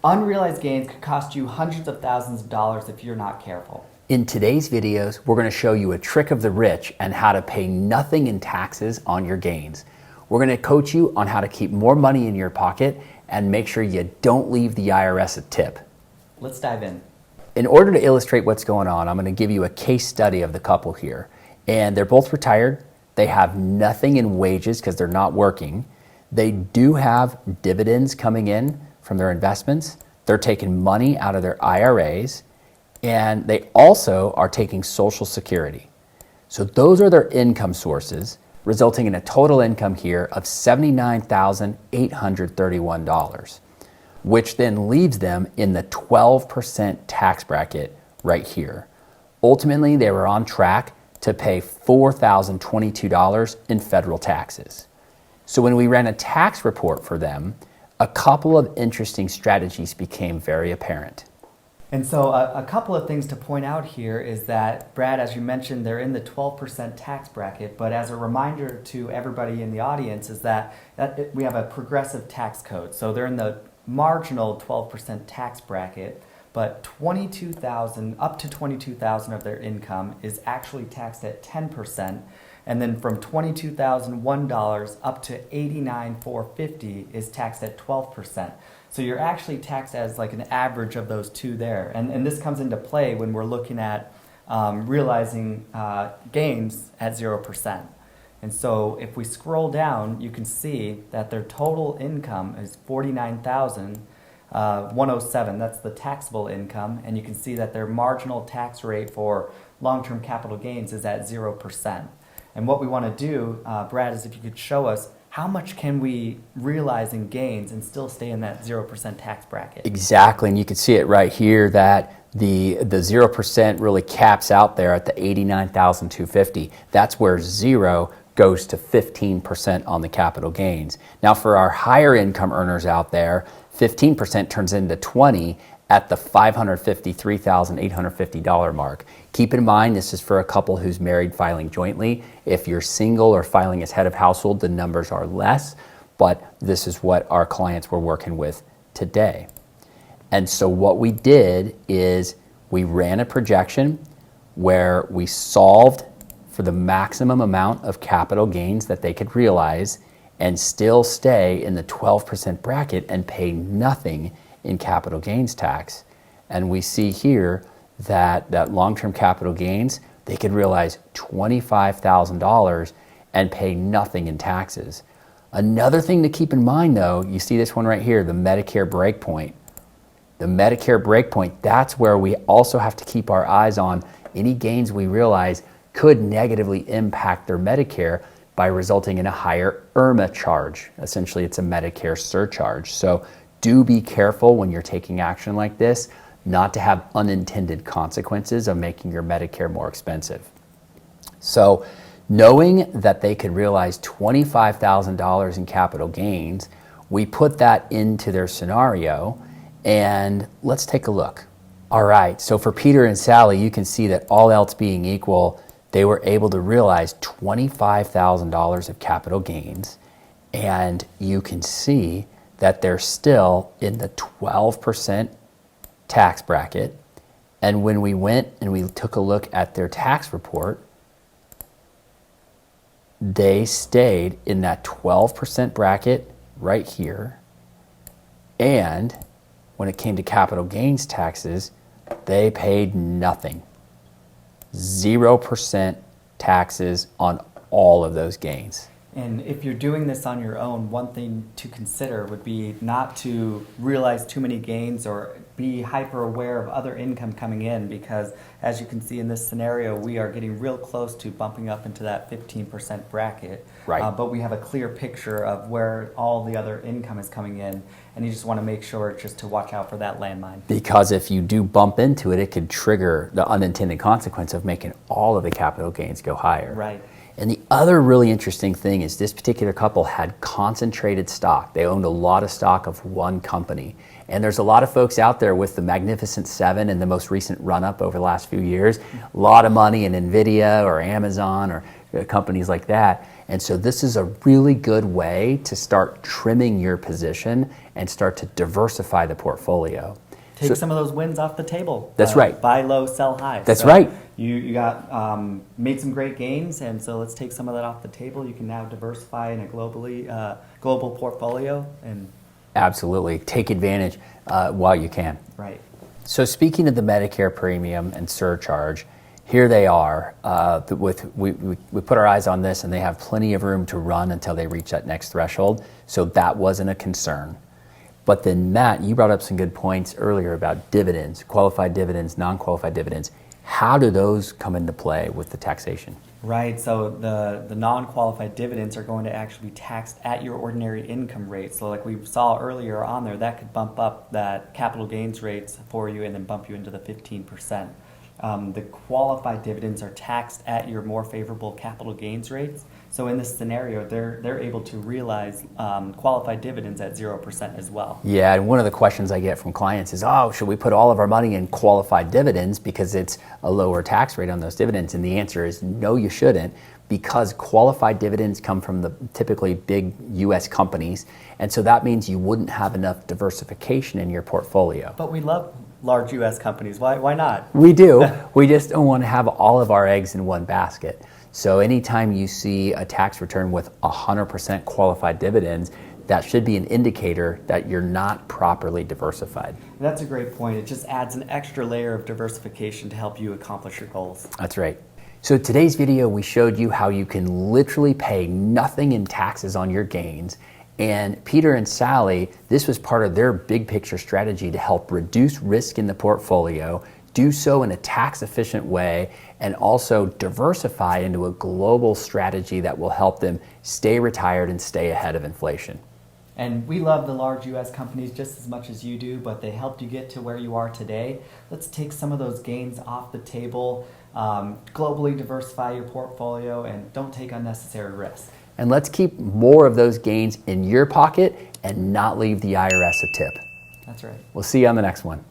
Unrealized gains could cost you hundreds of thousands of dollars if you're not careful. In today's videos, we're going to show you a trick of the rich and how to pay nothing in taxes on your gains. We're going to coach you on how to keep more money in your pocket and make sure you don't leave the IRS a tip. Let's dive in. In order to illustrate what's going on, I'm going to give you a case study of the couple here. And they're both retired. They have nothing in wages because they're not working. They do have dividends coming in from their investments. They're taking money out of their IRAs. And they also are taking Social Security. So those are their income sources, resulting in a total income here of $79,831, which then leaves them in the 12% tax bracket right here. Ultimately, they were on track to pay $4,022 in federal taxes. So when we ran a tax report for them, a couple of interesting strategies became very apparent. And so a couple of things to point out here is that, Brad, as you mentioned, they're in the 12% tax bracket, but as a reminder to everybody in the audience is that we have a progressive tax code. So they're in the marginal 12% tax bracket, but $22,000 up to $22,000 of their income is actually taxed at 10%, and then from $22,001 up to $89,450 is taxed at 12%. So you're actually taxed as like an average of those two there. And this comes into play when we're looking at realizing gains at 0%. And so if we scroll down, you can see that their total income is $49,107. That's the taxable income. And you can see that their marginal tax rate for long-term capital gains is at 0%. And what we want to do, Brad, is if you could show us how much can we realize in gains and still stay in that 0% tax bracket? Exactly, and you can see it right here that the 0% really caps out there at the $89,250. That's where 0 goes to 15% on the capital gains. Now for our higher income earners out there, 15% turns into 20 at the $553,850 mark. Keep in mind, this is for a couple who's married filing jointly. If you're single or filing as head of household, the numbers are less, but this is what our clients were working with today. And so what we did is we ran a projection where we solved for the maximum amount of capital gains that they could realize and still stay in the 12% bracket and pay nothing in capital gains tax. And we see here that long-term capital gains, they could realize $25,000 and pay nothing in taxes. Another thing to keep in mind though, you see this one right here, the Medicare breakpoint. The Medicare breakpoint, that's where we also have to keep our eyes on any gains we realize could negatively impact their Medicare by resulting in a higher IRMA charge. Essentially, it's a Medicare surcharge. So do be careful when you're taking action like this, not to have unintended consequences of making your Medicare more expensive. So knowing that they could realize $25,000 in capital gains, we put that into their scenario, and let's take a look. All right, so for Peter and Sally, you can see that all else being equal, they were able to realize $25,000 of capital gains, and you can see that they're still in the 12% tax bracket. And when we went and we took a look at their tax report, they stayed in that 12% bracket right here. And when it came to capital gains taxes, they paid nothing. 0% taxes on all of those gains. And if you're doing this on your own, one thing to consider would be not to realize too many gains or be hyper aware of other income coming in, because as you can see in this scenario, we are getting real close to bumping up into that 15% bracket. Right. But we have a clear picture of where all the other income is coming in, and you just want to make sure just to watch out for that landmine. Because if you do bump into it, it could trigger the unintended consequence of making all of the capital gains go higher. Right. And the other really interesting thing is this particular couple had concentrated stock. They owned a lot of stock of one company. And there's a lot of folks out there with the Magnificent Seven and the most recent run-up over the last few years. A lot of money in NVIDIA or Amazon or companies like that. And so this is a really good way to start trimming your position and start to diversify the portfolio. Take some of those wins off the table. That's right. Buy low, sell high. That's right. You got made some great gains, and so let's take some of that off the table. You can now diversify in a global portfolio, and absolutely take advantage while you can. Right. So speaking of the Medicare premium and surcharge, here they are. We put our eyes on this, and they have plenty of room to run until they reach that next threshold. So that wasn't a concern. But then, Matt, you brought up some good points earlier about dividends, qualified dividends, non-qualified dividends. How do those come into play with the taxation? Right, so the non-qualified dividends are going to actually be taxed at your ordinary income rate. So like we saw earlier on there, that could bump up that capital gains rates for you and then bump you into the 15%. The qualified dividends are taxed at your more favorable capital gains rates. So in this scenario, they're able to realize qualified dividends at 0% as well. Yeah, and one of the questions I get from clients is, oh, should we put all of our money in qualified dividends because it's a lower tax rate on those dividends? And the answer is no, you shouldn't, because qualified dividends come from the typically big U.S. companies. And so that means you wouldn't have enough diversification in your portfolio. But we love large U.S. companies. Why not? We do. We just don't want to have all of our eggs in one basket. So anytime you see a tax return with 100% qualified dividends, that should be an indicator that you're not properly diversified. That's a great point. It just adds an extra layer of diversification to help you accomplish your goals. That's right. So today's video, we showed you how you can literally pay nothing in taxes on your gains. And Peter and Sally, this was part of their big picture strategy to help reduce risk in the portfolio, do so in a tax efficient way, and also diversify into a global strategy that will help them stay retired and stay ahead of inflation. And we love the large U.S. companies just as much as you do, but they helped you get to where you are today. Let's take some of those gains off the table, globally diversify your portfolio, and don't take unnecessary risk. And let's keep more of those gains in your pocket and not leave the IRS a tip. That's right. We'll see you on the next one.